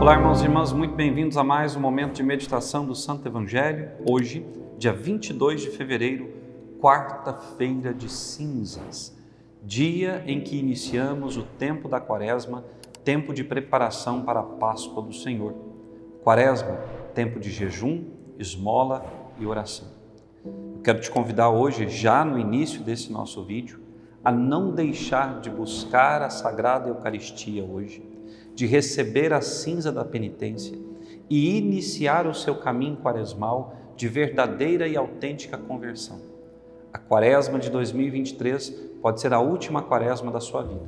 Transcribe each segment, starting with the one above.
Olá, irmãos e irmãs, muito bem-vindos a mais um momento de meditação do Santo Evangelho. Hoje, dia 22 de fevereiro, quarta-feira de cinzas, dia em que iniciamos o tempo da Quaresma, tempo de preparação para a Páscoa do Senhor. Quaresma, tempo de jejum, esmola e oração. Eu quero te convidar hoje, já no início desse nosso vídeo, a não deixar de buscar a Sagrada Eucaristia hoje, de receber a cinza da penitência e iniciar o seu caminho quaresmal de verdadeira e autêntica conversão. A Quaresma de 2023 pode ser a última Quaresma da sua vida.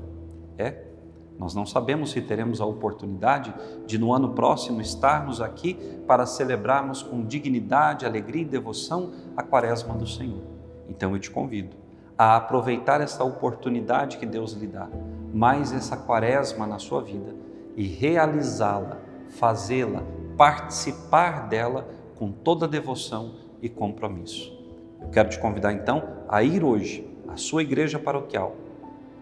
Nós não sabemos se teremos a oportunidade de no ano próximo estarmos aqui para celebrarmos com dignidade, alegria e devoção a Quaresma do Senhor. Então eu te convido a aproveitar essa oportunidade que Deus lhe dá, mais essa Quaresma na sua vida, e realizá-la, fazê-la, participar dela com toda devoção e compromisso. Eu quero te convidar então a ir hoje à sua igreja paroquial,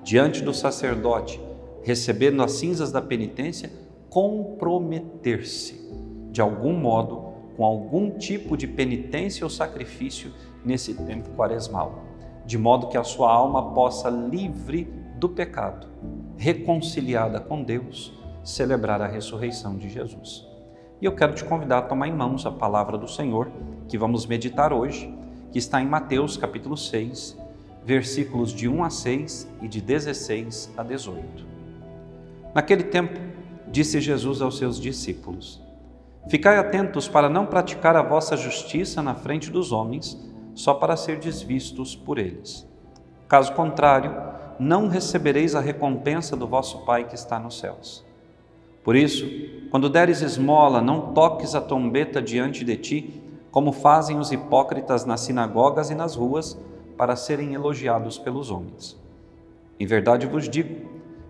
diante do sacerdote, recebendo as cinzas da penitência, comprometer-se de algum modo com algum tipo de penitência ou sacrifício nesse tempo quaresmal, de modo que a sua alma possa, livre do pecado, reconciliada com Deus, celebrar a ressurreição de Jesus. E eu quero te convidar a tomar em mãos a palavra do Senhor, que vamos meditar hoje, que está em Mateus capítulo 6, versículos de 1 a 6 e de 16 a 18. Naquele tempo, disse Jesus aos seus discípulos: Ficai atentos para não praticar a vossa justiça na frente dos homens, só para serdes vistos por eles. Caso contrário, não recebereis a recompensa do vosso Pai que está nos céus. Por isso, quando deres esmola, não toques a trombeta diante de ti, como fazem os hipócritas nas sinagogas e nas ruas, para serem elogiados pelos homens. Em verdade vos digo,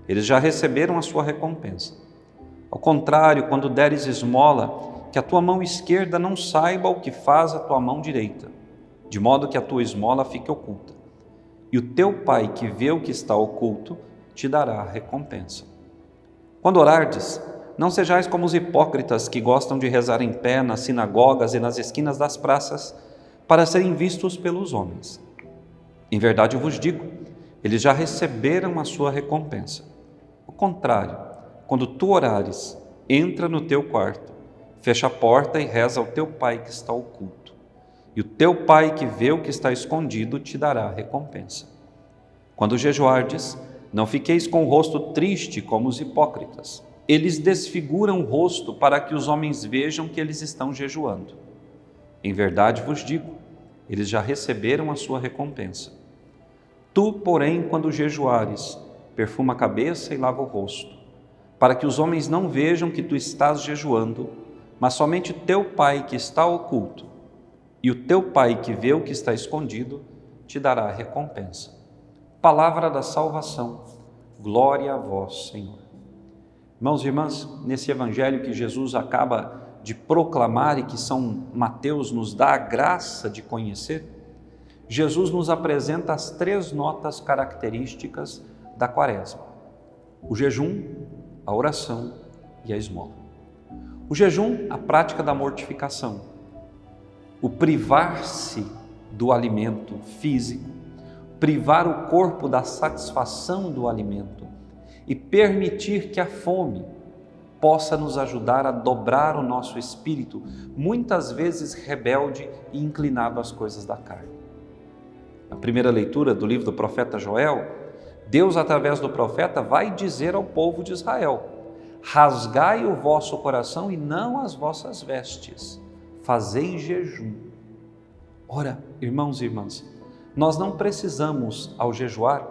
eles já receberam a sua recompensa. Ao contrário, quando deres esmola, que a tua mão esquerda não saiba o que faz a tua mão direita, de modo que a tua esmola fique oculta. E o teu Pai, que vê o que está oculto, te dará a recompensa. Quando orardes, não sejais como os hipócritas que gostam de rezar em pé nas sinagogas e nas esquinas das praças, para serem vistos pelos homens. Em verdade vos digo, eles já receberam a sua recompensa. Ao contrário, quando tu orares, entra no teu quarto, fecha a porta e reza ao teu Pai que está oculto. E o teu Pai que vê o que está escondido te dará a recompensa. Quando jejuardes, não fiqueis com o rosto triste como os hipócritas. Eles desfiguram o rosto para que os homens vejam que eles estão jejuando. Em verdade vos digo, eles já receberam a sua recompensa. Tu, porém, quando jejuares, perfuma a cabeça e lava o rosto, para que os homens não vejam que tu estás jejuando, mas somente teu Pai que está oculto. E o teu Pai que vê o que está escondido te dará a recompensa. Palavra da salvação, glória a vós, Senhor. Irmãos e irmãs, nesse evangelho que Jesus acaba de proclamar e que São Mateus nos dá a graça de conhecer, Jesus nos apresenta as 3 notas características da Quaresma: o jejum, a oração e a esmola. O jejum, a prática da mortificação, o privar-se do alimento físico, privar o corpo da satisfação do alimento e permitir que a fome possa nos ajudar a dobrar o nosso espírito, muitas vezes rebelde e inclinado às coisas da carne. Na primeira leitura do livro do profeta Joel, Deus, através do profeta, vai dizer ao povo de Israel: rasgai o vosso coração e não as vossas vestes, fazei jejum. Ora, irmãos e irmãs, nós não precisamos, ao jejuar,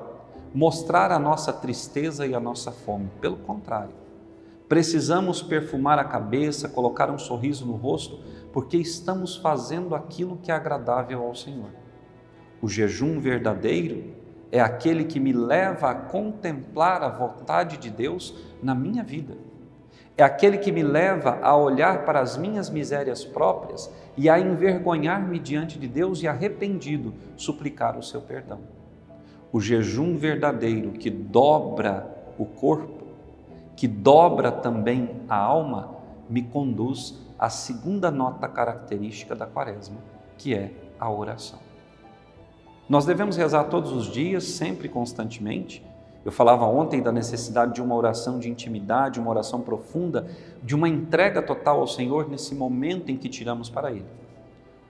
mostrar a nossa tristeza e a nossa fome. Pelo contrário, precisamos perfumar a cabeça, colocar um sorriso no rosto, porque estamos fazendo aquilo que é agradável ao Senhor. O jejum verdadeiro é aquele que me leva a contemplar a vontade de Deus na minha vida. É aquele que me leva a olhar para as minhas misérias próprias e a envergonhar-me diante de Deus e, arrependido, suplicar o seu perdão. O jejum verdadeiro que dobra o corpo, que dobra também a alma, me conduz à segunda nota característica da Quaresma, que é a oração. Nós devemos rezar todos os dias, sempre e constantemente. Eu falava ontem da necessidade de uma oração de intimidade, uma oração profunda, de uma entrega total ao Senhor nesse momento em que tiramos para Ele.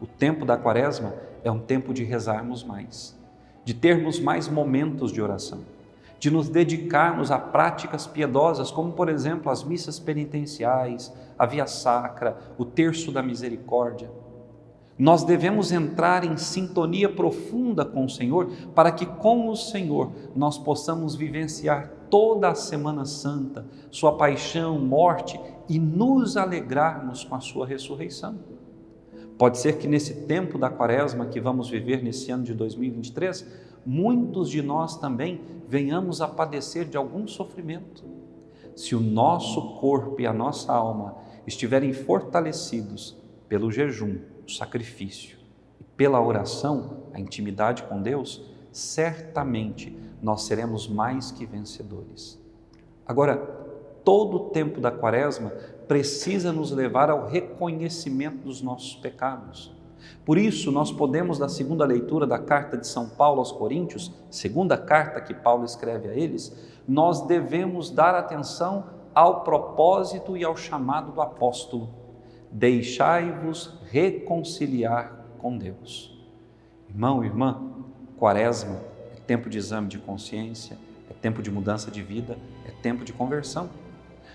O tempo da Quaresma é um tempo de rezarmos mais, de termos mais momentos de oração, de nos dedicarmos a práticas piedosas, como por exemplo as missas penitenciais, a via sacra, o terço da misericórdia. Nós devemos entrar em sintonia profunda com o Senhor, para que com o Senhor nós possamos vivenciar toda a Semana Santa, sua paixão, morte e nos alegrarmos com a sua ressurreição. Pode ser que nesse tempo da Quaresma que vamos viver nesse ano de 2023, muitos de nós também venhamos a padecer de algum sofrimento. Se o nosso corpo e a nossa alma estiverem fortalecidos pelo jejum, o sacrifício e pela oração, a intimidade com Deus, certamente nós seremos mais que vencedores. Agora, todo o tempo da Quaresma precisa nos levar ao reconhecimento dos nossos pecados. Por isso, nós podemos, na segunda leitura da carta de São Paulo aos Coríntios, segunda carta que Paulo escreve a eles, nós devemos dar atenção ao propósito e ao chamado do apóstolo: deixai-vos reconciliar com Deus. Irmão, irmã, Quaresma é tempo de exame de consciência, é tempo de mudança de vida, é tempo de conversão.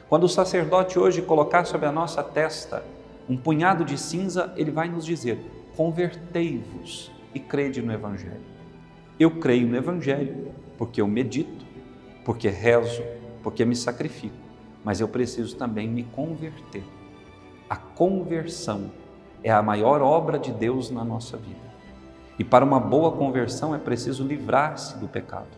Quando o sacerdote hoje colocar sobre a nossa testa um punhado de cinza, ele vai nos dizer: convertei-vos e crede no Evangelho. Eu creio no Evangelho porque eu medito, porque rezo, porque me sacrifico, mas eu preciso também me converter. A conversão é a maior obra de Deus na nossa vida. E para uma boa conversão é preciso livrar-se do pecado.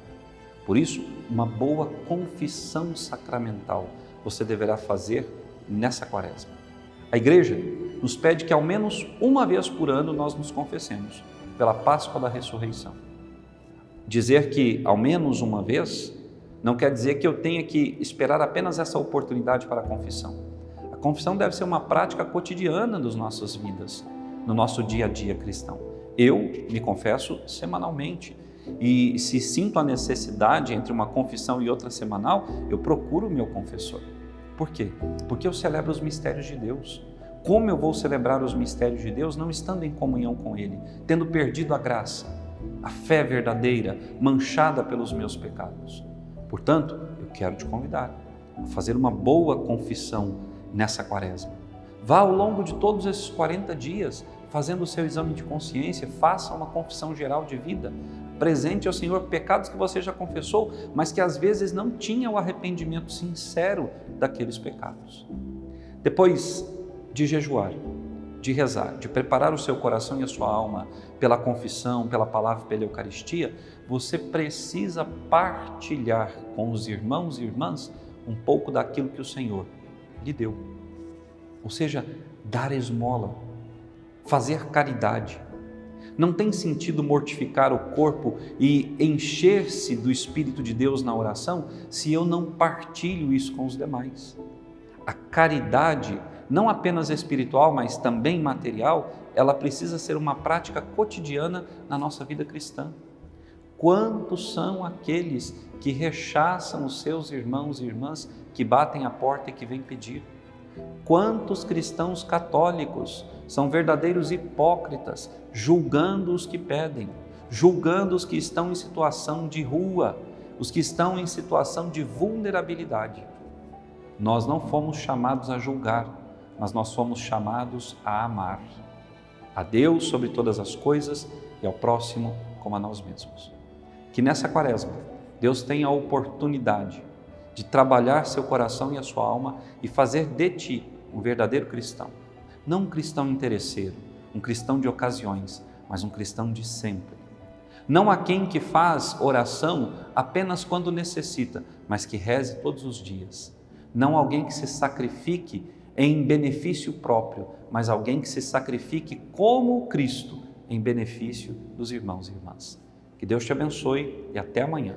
Por isso, uma boa confissão sacramental você deverá fazer nessa Quaresma. A Igreja nos pede que ao menos uma vez por ano nós nos confessemos pela Páscoa da Ressurreição. Dizer que ao menos uma vez não quer dizer que eu tenha que esperar apenas essa oportunidade para a confissão. A confissão deve ser uma prática cotidiana das nossas vidas, no nosso dia a dia cristão. Eu me confesso semanalmente e se sinto a necessidade entre uma confissão e outra semanal, eu procuro o meu confessor. Por quê? Porque eu celebro os mistérios de Deus. Como eu vou celebrar os mistérios de Deus não estando em comunhão com Ele, tendo perdido a graça, a fé verdadeira, manchada pelos meus pecados? Portanto, eu quero te convidar a fazer uma boa confissão nessa Quaresma. Vá ao longo de todos esses 40 dias fazendo o seu exame de consciência, faça uma confissão geral de vida, apresente ao Senhor pecados que você já confessou, mas que às vezes não tinha o arrependimento sincero daqueles pecados. Depois de jejuar, de rezar, de preparar o seu coração e a sua alma pela confissão, pela palavra, pela Eucaristia, você precisa partilhar com os irmãos e irmãs um pouco daquilo que o Senhor lhe deu. Ou seja, dar esmola, fazer caridade. Não tem sentido mortificar o corpo e encher-se do Espírito de Deus na oração se eu não partilho isso com os demais. A caridade, não apenas espiritual, mas também material, ela precisa ser uma prática cotidiana na nossa vida cristã. Quantos são aqueles que rechaçam os seus irmãos e irmãs que batem a porta e que vêm pedir? Quantos cristãos católicos são verdadeiros hipócritas, julgando os que pedem, julgando os que estão em situação de rua, os que estão em situação de vulnerabilidade? Nós não fomos chamados a julgar, mas nós fomos chamados a amar a Deus sobre todas as coisas e ao próximo como a nós mesmos. Que nessa Quaresma Deus tenha a oportunidade de trabalhar seu coração e a sua alma e fazer de ti um verdadeiro cristão. Não um cristão interesseiro, um cristão de ocasiões, mas um cristão de sempre. Não aquele que faz oração apenas quando necessita, mas que reze todos os dias. Não alguém que se sacrifique em benefício próprio, mas alguém que se sacrifique como Cristo em benefício dos irmãos e irmãs. Que Deus te abençoe e até amanhã.